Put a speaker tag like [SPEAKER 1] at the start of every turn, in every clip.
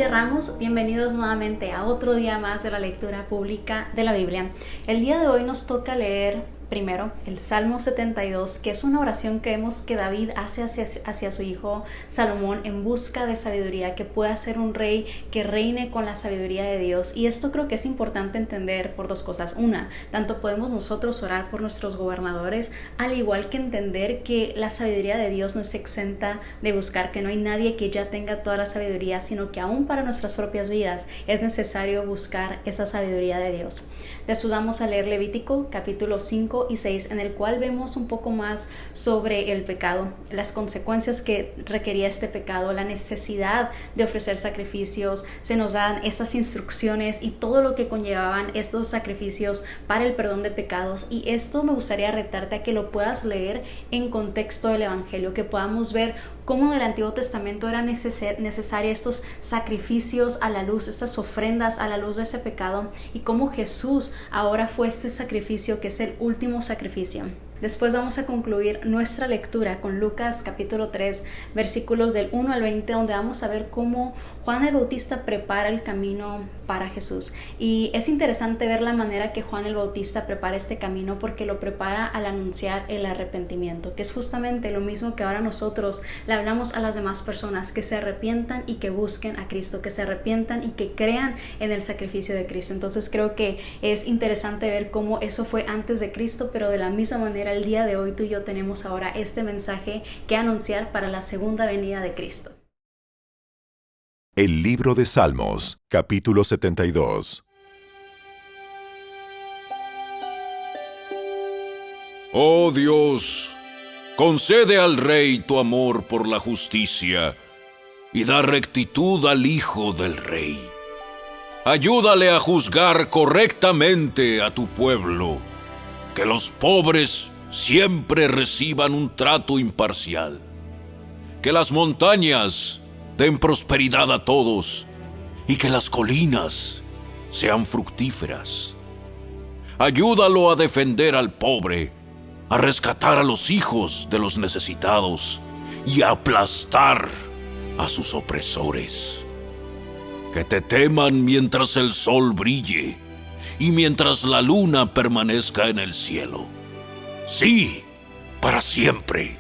[SPEAKER 1] noches, Ramos. Bienvenidos nuevamente a otro día más de la lectura pública de la Biblia. El día de hoy nos toca leer primero el Salmo 72, que es una oración que vemos que David hace hacia su hijo Salomón en busca de sabiduría, que pueda ser un rey que reine con la sabiduría de Dios. Y esto creo que es importante entender por dos cosas. Una, tanto podemos nosotros orar por nuestros gobernadores, al igual que entender que la sabiduría de Dios no es exenta de buscar, que no hay nadie que ya tenga toda la sabiduría, sino que aún para nuestras propias vidas es necesario buscar esa sabiduría de Dios. Después vamos a leer Levítico capítulo 5 y 6, en el cual vemos un poco más sobre el pecado, las consecuencias que requería este pecado, la necesidad de ofrecer sacrificios. Se nos dan estas instrucciones y todo lo que conllevaban estos sacrificios para el perdón de pecados. Y esto me gustaría retarte a que lo puedas leer en contexto del Evangelio, que podamos ver cómo en el Antiguo Testamento eran necesarios estos sacrificios a la luz, estas ofrendas a la luz de ese pecado, y cómo Jesús ahora fue este sacrificio que es el último sacrificio. Después vamos a concluir nuestra lectura con Lucas capítulo 3, versículos del 1 al 20, donde vamos a ver cómo Juan el Bautista prepara el camino para Jesús. Y es interesante ver la manera que Juan el Bautista prepara este camino, porque lo prepara al anunciar el arrepentimiento, que es justamente lo mismo que ahora nosotros le hablamos a las demás personas, que se arrepientan y que busquen a Cristo, que se arrepientan y que crean en el sacrificio de Cristo. Entonces creo que es interesante ver cómo eso fue antes de Cristo, pero de la misma manera el día de hoy tú y yo tenemos ahora este mensaje que anunciar para la segunda venida de Cristo.
[SPEAKER 2] El libro de Salmos, capítulo 72.
[SPEAKER 3] Oh Dios, concede al Rey tu amor por la justicia y da rectitud al Hijo del Rey. Ayúdale a juzgar correctamente a tu pueblo, que los pobres siempre reciban un trato imparcial, que las montañas den prosperidad a todos y que las colinas sean fructíferas. Ayúdalo a defender al pobre, a rescatar a los hijos de los necesitados y a aplastar a sus opresores. Que te teman mientras el sol brille y mientras la luna permanezca en el cielo. Sí, para siempre.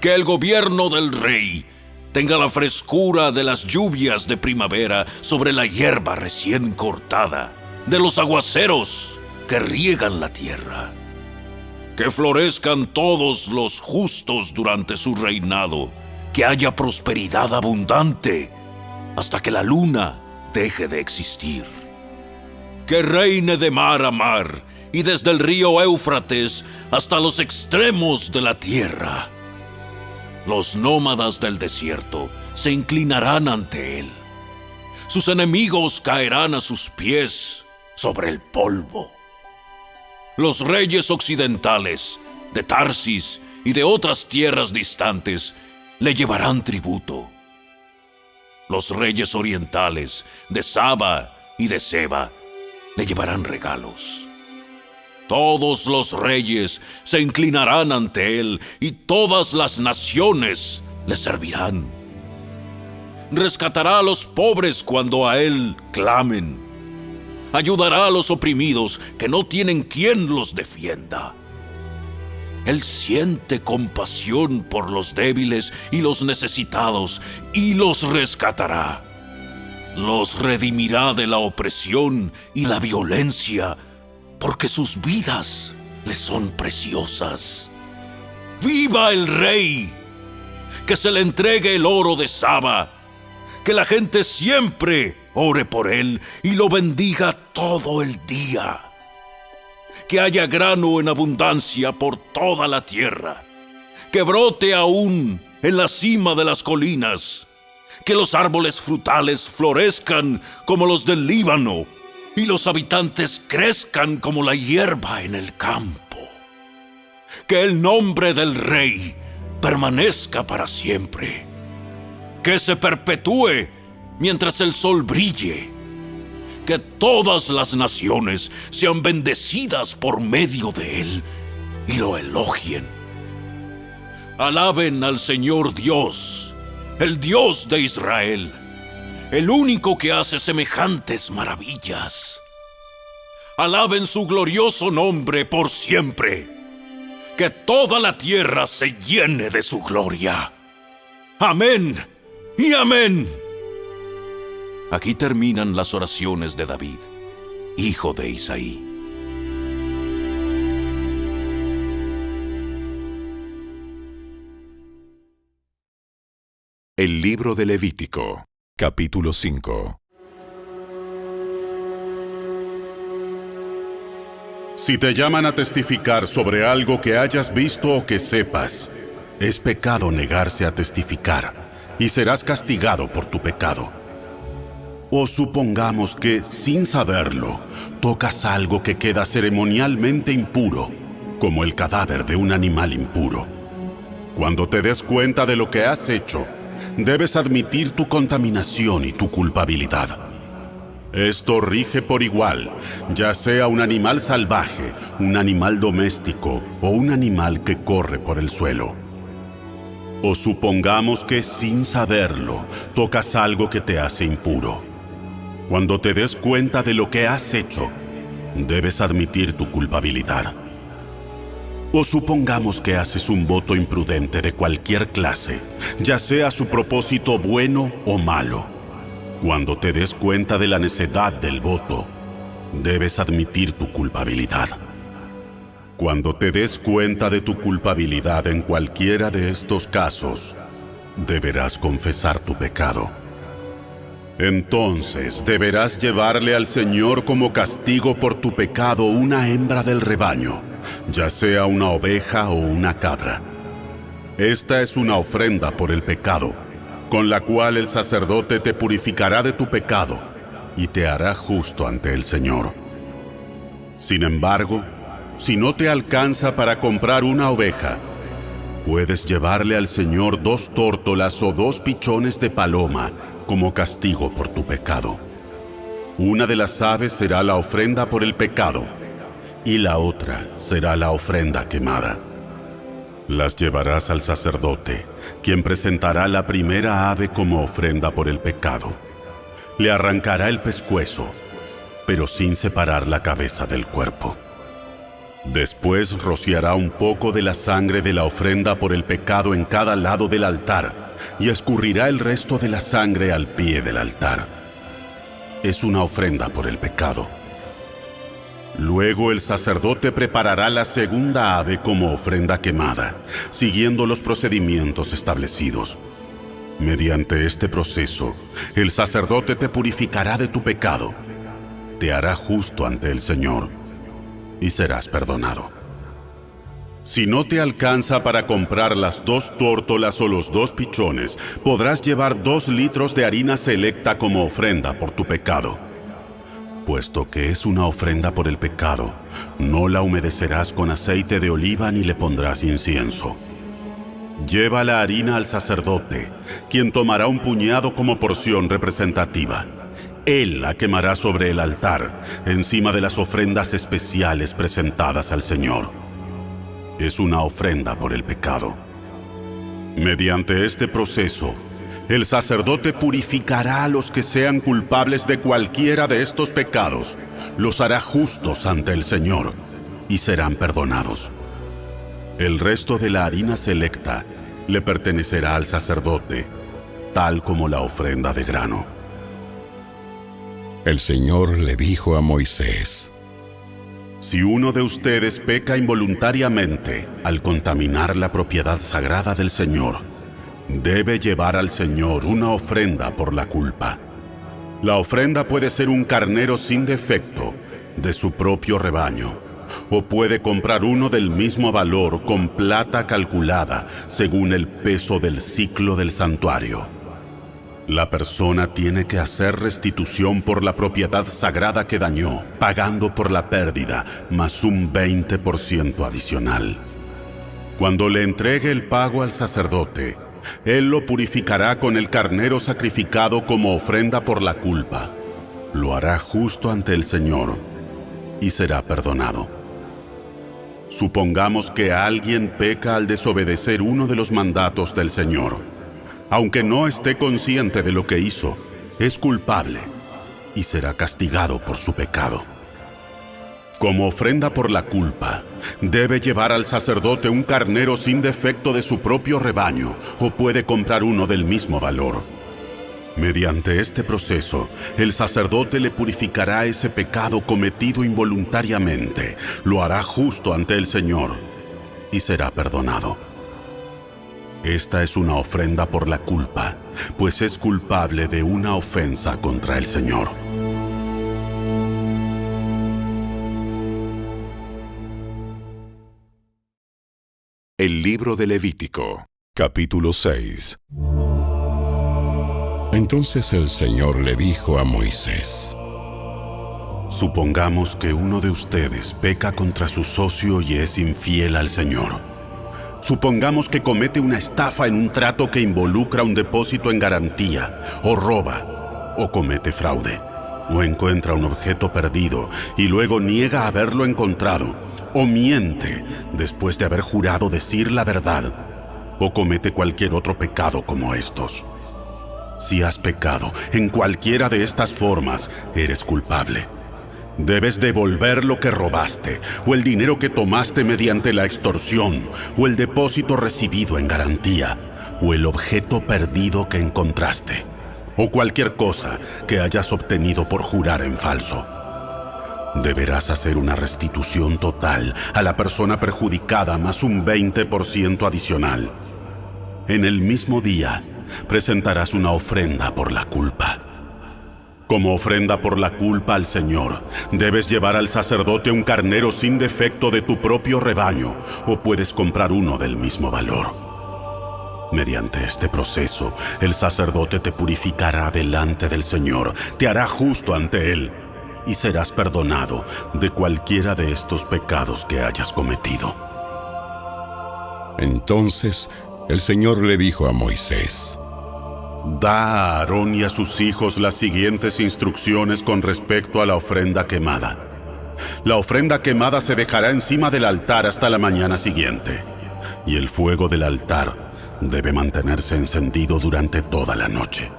[SPEAKER 3] Que el gobierno del rey tenga la frescura de las lluvias de primavera sobre la hierba recién cortada, de los aguaceros que riegan la tierra. Que florezcan todos los justos durante su reinado, que haya prosperidad abundante hasta que la luna deje de existir. Que reine de mar a mar y desde el río Éufrates hasta los extremos de la tierra. Los nómadas del desierto se inclinarán ante él. Sus enemigos caerán a sus pies sobre el polvo. Los reyes occidentales de Tarsis y de otras tierras distantes le llevarán tributo. Los reyes orientales de Saba y de Seba le llevarán regalos. Todos los reyes se inclinarán ante él y todas las naciones le servirán. Rescatará a los pobres cuando a él clamen. Ayudará a los oprimidos que no tienen quien los defienda. Él siente compasión por los débiles y los necesitados y los rescatará. Los redimirá de la opresión y la violencia, porque sus vidas le son preciosas. ¡Viva el rey! Que se le entregue el oro de Saba, que la gente siempre ore por él y lo bendiga todo el día. Que haya grano en abundancia por toda la tierra, que brote aún en la cima de las colinas, que los árboles frutales florezcan como los del Líbano y los habitantes crezcan como la hierba en el campo. Que el nombre del rey permanezca para siempre. Que se perpetúe mientras el sol brille. Que todas las naciones sean bendecidas por medio de él y lo elogien. Alaben al Señor Dios, el Dios de Israel. el único que hace semejantes maravillas. Alaben su glorioso nombre por siempre. Que toda la tierra se llene de su gloria. Amén y amén. Aquí terminan las oraciones de David, hijo de Isaí.
[SPEAKER 2] El libro de Levítico, capítulo 5.
[SPEAKER 4] Si te llaman a testificar sobre algo que hayas visto o que sepas, es pecado negarse a testificar, y serás castigado por tu pecado. O supongamos que, sin saberlo, tocas algo que queda ceremonialmente impuro, como el cadáver de un animal impuro. Cuando te des cuenta de lo que has hecho, debes admitir tu contaminación y tu culpabilidad. Esto rige por igual, ya sea un animal salvaje, un animal doméstico o un animal que corre por el suelo. O supongamos que, sin saberlo, tocas algo que te hace impuro. Cuando te des cuenta de lo que has hecho, debes admitir tu culpabilidad. O supongamos que haces un voto imprudente de cualquier clase, ya sea su propósito bueno o malo. Cuando te des cuenta de la necedad del voto, debes admitir tu culpabilidad. Cuando te des cuenta de tu culpabilidad en cualquiera de estos casos, deberás confesar tu pecado. Entonces deberás llevarle al Señor como castigo por tu pecado una hembra del rebaño, ya sea una oveja o una cabra. Esta es una ofrenda por el pecado, con la cual el sacerdote te purificará de tu pecado y te hará justo ante el Señor. Sin embargo, si no te alcanza para comprar una oveja, puedes llevarle al Señor 2 tórtolas o 2 pichones de paloma como castigo por tu pecado. Una de las aves será la ofrenda por el pecado y la otra será la ofrenda quemada. Las llevarás al sacerdote, quien presentará la primera ave como ofrenda por el pecado. Le arrancará el pescuezo, pero sin separar la cabeza del cuerpo. Después rociará un poco de la sangre de la ofrenda por el pecado en cada lado del altar y escurrirá el resto de la sangre al pie del altar. Es una ofrenda por el pecado. Luego el sacerdote preparará la segunda ave como ofrenda quemada, siguiendo los procedimientos establecidos. Mediante este proceso, el sacerdote te purificará de tu pecado, te hará justo ante el Señor y serás perdonado. Si no te alcanza para comprar las 2 tórtolas o los 2 pichones, podrás llevar 2 litros de harina selecta como ofrenda por tu pecado. Puesto que es una ofrenda por el pecado, no la humedecerás con aceite de oliva ni le pondrás incienso. Lleva la harina al sacerdote, quien tomará un puñado como porción representativa. Él la quemará sobre el altar, encima de las ofrendas especiales presentadas al Señor. Es una ofrenda por el pecado. Mediante este proceso, el sacerdote purificará a los que sean culpables de cualquiera de estos pecados, los hará justos ante el Señor y serán perdonados. El resto de la harina selecta le pertenecerá al sacerdote, tal como la ofrenda de grano.
[SPEAKER 2] El Señor le dijo a Moisés:
[SPEAKER 4] Si uno de ustedes peca involuntariamente al contaminar la propiedad sagrada del Señor, debe llevar al Señor una ofrenda por la culpa. La ofrenda puede ser un carnero sin defecto, de su propio rebaño, o puede comprar uno del mismo valor con plata calculada según el peso del siclo del santuario. La persona tiene que hacer restitución por la propiedad sagrada que dañó, pagando por la pérdida, más un 20% adicional. Cuando le entregue el pago al sacerdote, él lo purificará con el carnero sacrificado como ofrenda por la culpa. Lo hará justo ante el Señor y será perdonado. Supongamos que alguien peca al desobedecer uno de los mandatos del Señor. Aunque no esté consciente de lo que hizo, es culpable y será castigado por su pecado. Como ofrenda por la culpa, debe llevar al sacerdote un carnero sin defecto de su propio rebaño, o puede comprar uno del mismo valor. Mediante este proceso, el sacerdote le purificará ese pecado cometido involuntariamente, lo hará justo ante el Señor y será perdonado. Esta es una ofrenda por la culpa, pues es culpable de una ofensa contra el Señor.
[SPEAKER 2] El libro de Levítico, capítulo 6.
[SPEAKER 5] Entonces el Señor le dijo a Moisés:
[SPEAKER 4] Supongamos que uno de ustedes peca contra su socio y es infiel al Señor. Supongamos que comete una estafa en un trato que involucra un depósito en garantía, o roba, o comete fraude, o encuentra un objeto perdido y luego niega haberlo encontrado, o miente después de haber jurado decir la verdad, o comete cualquier otro pecado como estos. Si has pecado en cualquiera de estas formas, eres culpable. Debes devolver lo que robaste, o el dinero que tomaste mediante la extorsión, o el depósito recibido en garantía, o el objeto perdido que encontraste, o cualquier cosa que hayas obtenido por jurar en falso. Deberás hacer una restitución total a la persona perjudicada más un 20% adicional. En el mismo día, presentarás una ofrenda por la culpa. Como ofrenda por la culpa al Señor, debes llevar al sacerdote un carnero sin defecto de tu propio rebaño, o puedes comprar uno del mismo valor. Mediante este proceso, el sacerdote te purificará delante del Señor, te hará justo ante Él, y serás perdonado de cualquiera de estos pecados que hayas cometido.
[SPEAKER 5] Entonces el Señor le dijo a Moisés:
[SPEAKER 4] Da a Aarón y a sus hijos las siguientes instrucciones con respecto a la ofrenda quemada. La ofrenda quemada se dejará encima del altar hasta la mañana siguiente, y el fuego del altar debe mantenerse encendido durante toda la noche.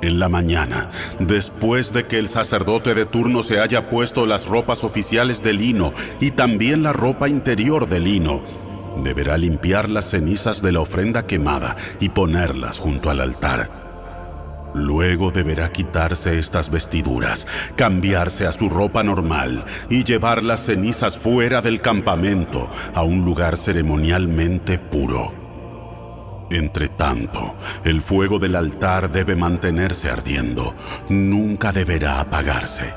[SPEAKER 4] En la mañana, después de que el sacerdote de turno se haya puesto las ropas oficiales de lino y también la ropa interior de lino, deberá limpiar las cenizas de la ofrenda quemada y ponerlas junto al altar. Luego deberá quitarse estas vestiduras, cambiarse a su ropa normal y llevar las cenizas fuera del campamento a un lugar ceremonialmente puro. Entre tanto, el fuego del altar debe mantenerse ardiendo, nunca deberá apagarse.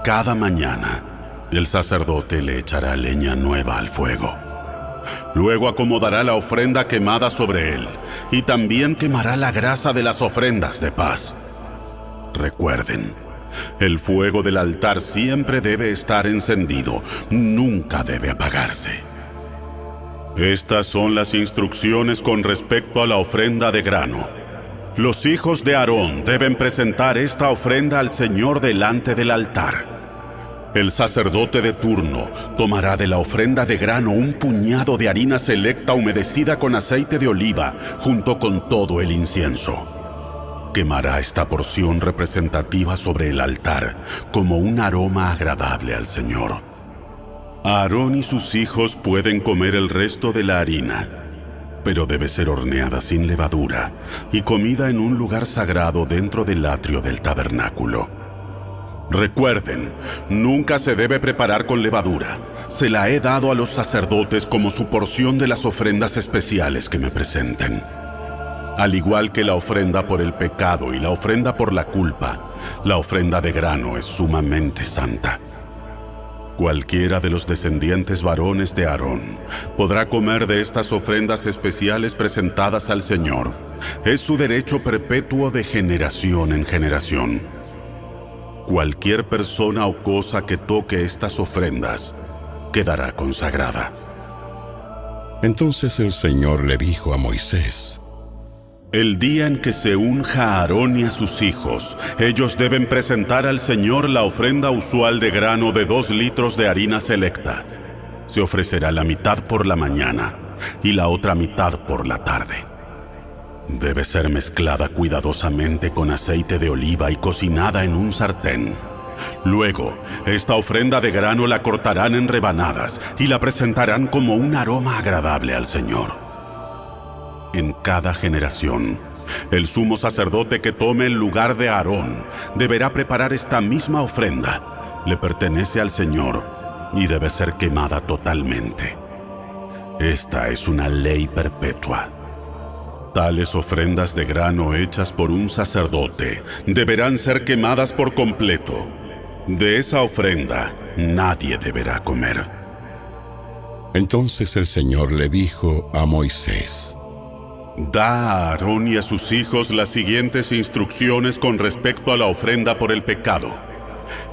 [SPEAKER 4] Cada mañana, el sacerdote le echará leña nueva al fuego. Luego acomodará la ofrenda quemada sobre él, y también quemará la grasa de las ofrendas de paz. Recuerden, el fuego del altar siempre debe estar encendido, nunca debe apagarse. Estas son las instrucciones con respecto a la ofrenda de grano. Los hijos de Aarón deben presentar esta ofrenda al Señor delante del altar. El sacerdote de turno tomará de la ofrenda de grano un puñado de harina selecta humedecida con aceite de oliva junto con todo el incienso. Quemará esta porción representativa sobre el altar como un aroma agradable al Señor. Aarón y sus hijos pueden comer el resto de la harina, pero debe ser horneada sin levadura y comida en un lugar sagrado dentro del atrio del tabernáculo. Recuerden, nunca se debe preparar con levadura. Se la he dado a los sacerdotes como su porción de las ofrendas especiales que me presenten. Al igual que la ofrenda por el pecado y la ofrenda por la culpa, la ofrenda de grano es sumamente santa. Cualquiera de los descendientes varones de Aarón podrá comer de estas ofrendas especiales presentadas al Señor. Es su derecho perpetuo de generación en generación. Cualquier persona o cosa que toque estas ofrendas quedará consagrada.
[SPEAKER 5] Entonces el Señor le dijo a Moisés:
[SPEAKER 4] El día en que se unja a Aarón y a sus hijos, ellos deben presentar al Señor la ofrenda usual de grano de 2 litros de harina selecta. Se ofrecerá la mitad por la mañana y la otra mitad por la tarde. Debe ser mezclada cuidadosamente con aceite de oliva y cocinada en un sartén. Luego, esta ofrenda de grano la cortarán en rebanadas y la presentarán como un aroma agradable al Señor. En cada generación, el sumo sacerdote que tome el lugar de Aarón deberá preparar esta misma ofrenda. Le pertenece al Señor y debe ser quemada totalmente. Esta es una ley perpetua. Tales ofrendas de grano hechas por un sacerdote deberán ser quemadas por completo. De esa ofrenda nadie deberá comer.
[SPEAKER 5] Entonces el Señor le dijo a Moisés:
[SPEAKER 4] Da a Aarón y a sus hijos las siguientes instrucciones con respecto a la ofrenda por el pecado.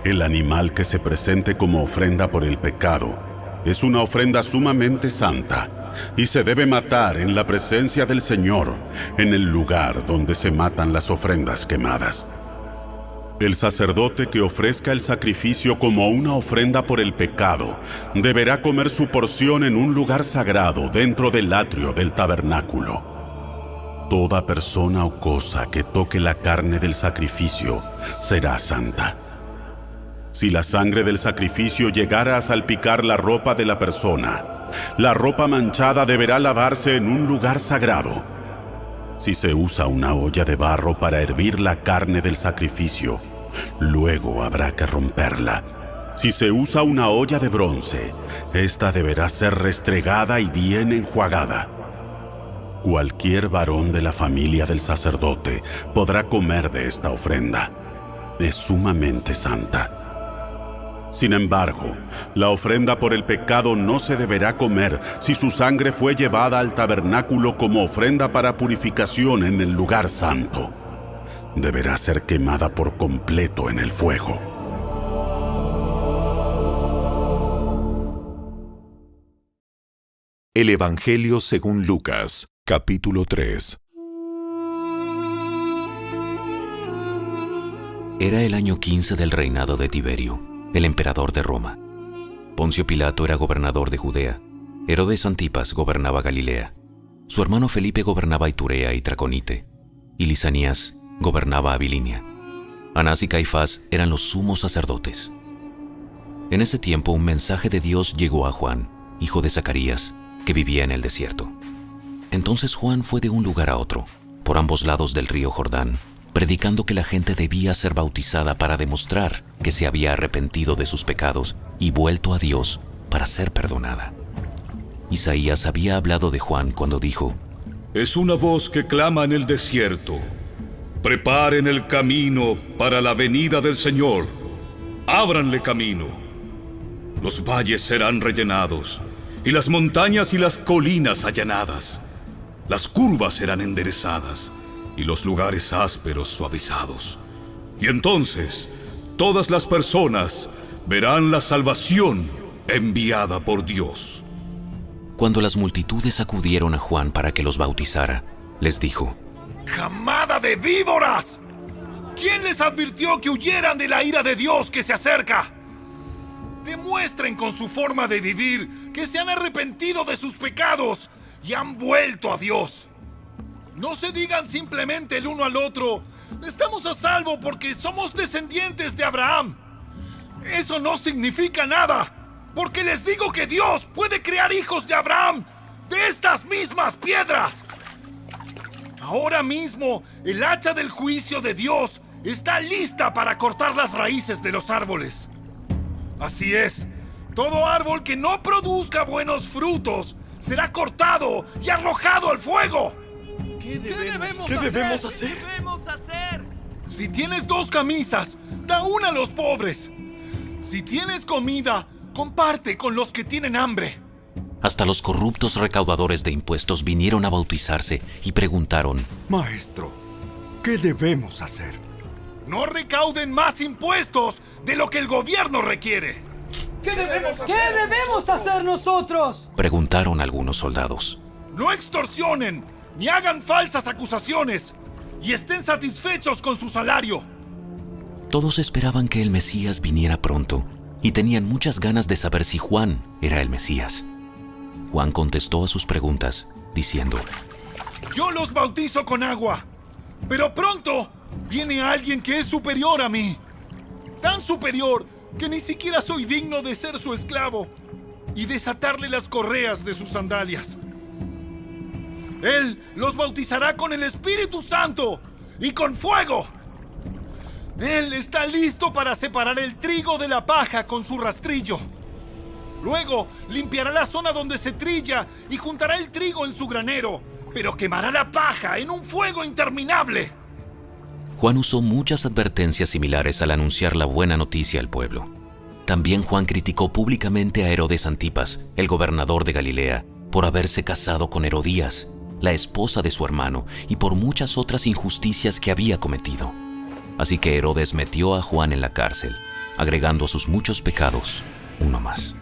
[SPEAKER 4] El animal que se presente como ofrenda por el pecado es una ofrenda sumamente santa y se debe matar en la presencia del Señor, en el lugar donde se matan las ofrendas quemadas. El sacerdote que ofrezca el sacrificio como una ofrenda por el pecado deberá comer su porción en un lugar sagrado dentro del atrio del tabernáculo. Toda persona o cosa que toque la carne del sacrificio será santa. Si la sangre del sacrificio llegara a salpicar la ropa de la persona, la ropa manchada deberá lavarse en un lugar sagrado. Si se usa una olla de barro para hervir la carne del sacrificio, luego habrá que romperla. Si se usa una olla de bronce, esta deberá ser restregada y bien enjuagada. Cualquier varón de la familia del sacerdote podrá comer de esta ofrenda. Es sumamente santa. Sin embargo, la ofrenda por el pecado no se deberá comer si su sangre fue llevada al tabernáculo como ofrenda para purificación en el lugar santo. Deberá ser quemada por completo en el fuego.
[SPEAKER 2] El Evangelio según Lucas, capítulo 3.
[SPEAKER 6] Era el año 15 del reinado de Tiberio, el emperador de Roma. Poncio Pilato era gobernador de Judea. Herodes Antipas gobernaba Galilea. Su hermano Felipe gobernaba Iturea y Traconite. Y Lisanías gobernaba Abilinia. Anás y Caifás eran los sumos sacerdotes. En ese tiempo un mensaje de Dios llegó a Juan, hijo de Zacarías, que vivía en el desierto. Entonces Juan fue de un lugar a otro, por ambos lados del río Jordán, predicando que la gente debía ser bautizada para demostrar que se había arrepentido de sus pecados y vuelto a Dios para ser perdonada. Isaías había hablado de Juan cuando dijo:
[SPEAKER 3] Es una voz que clama en el desierto. Preparen el camino para la venida del Señor. Ábranle camino. Los valles serán rellenados, y las montañas y las colinas allanadas. Las curvas serán enderezadas, y los lugares ásperos suavizados. Y entonces, todas las personas verán la salvación enviada por Dios.
[SPEAKER 6] Cuando las multitudes acudieron a Juan para que los bautizara, les dijo:
[SPEAKER 7] ¡Camada de víboras! ¿Quién les advirtió que huyeran de la ira de Dios que se acerca? Demuestren con su forma de vivir que se han arrepentido de sus pecados y han vuelto a Dios. No se digan simplemente el uno al otro: estamos a salvo porque somos descendientes de Abraham. Eso no significa nada, porque les digo que Dios puede crear hijos de Abraham de estas mismas piedras. Ahora mismo, el hacha del juicio de Dios está lista para cortar las raíces de los árboles. Así es, todo árbol que no produzca buenos frutos será cortado y arrojado al fuego.
[SPEAKER 8] ¿Qué debemos hacer?
[SPEAKER 7] Si tienes 2 camisas, da una a los pobres. Si tienes comida, comparte con los que tienen hambre.
[SPEAKER 6] Hasta los corruptos recaudadores de impuestos vinieron a bautizarse y preguntaron:
[SPEAKER 8] Maestro, ¿qué debemos hacer?
[SPEAKER 7] No recauden más impuestos de lo que el gobierno requiere.
[SPEAKER 8] ¿Qué debemos hacer?
[SPEAKER 9] ¿Qué debemos hacer nosotros?
[SPEAKER 6] Preguntaron algunos soldados.
[SPEAKER 7] No extorsionen, ni hagan falsas acusaciones, y estén satisfechos con su salario.
[SPEAKER 6] Todos esperaban que el Mesías viniera pronto y tenían muchas ganas de saber si Juan era el Mesías. Juan contestó a sus preguntas diciendo:
[SPEAKER 7] Yo los bautizo con agua, pero pronto viene alguien que es superior a mí. Tan superior que ni siquiera soy digno de ser su esclavo y desatarle las correas de sus sandalias. Él los bautizará con el Espíritu Santo y con fuego. Él está listo para separar el trigo de la paja con su rastrillo. Luego limpiará la zona donde se trilla y juntará el trigo en su granero, pero quemará la paja en un fuego interminable.
[SPEAKER 6] Juan usó muchas advertencias similares al anunciar la buena noticia al pueblo. También Juan criticó públicamente a Herodes Antipas, el gobernador de Galilea, por haberse casado con Herodías, la esposa de su hermano, y por muchas otras injusticias que había cometido. Así que Herodes metió a Juan en la cárcel, agregando a sus muchos pecados uno más.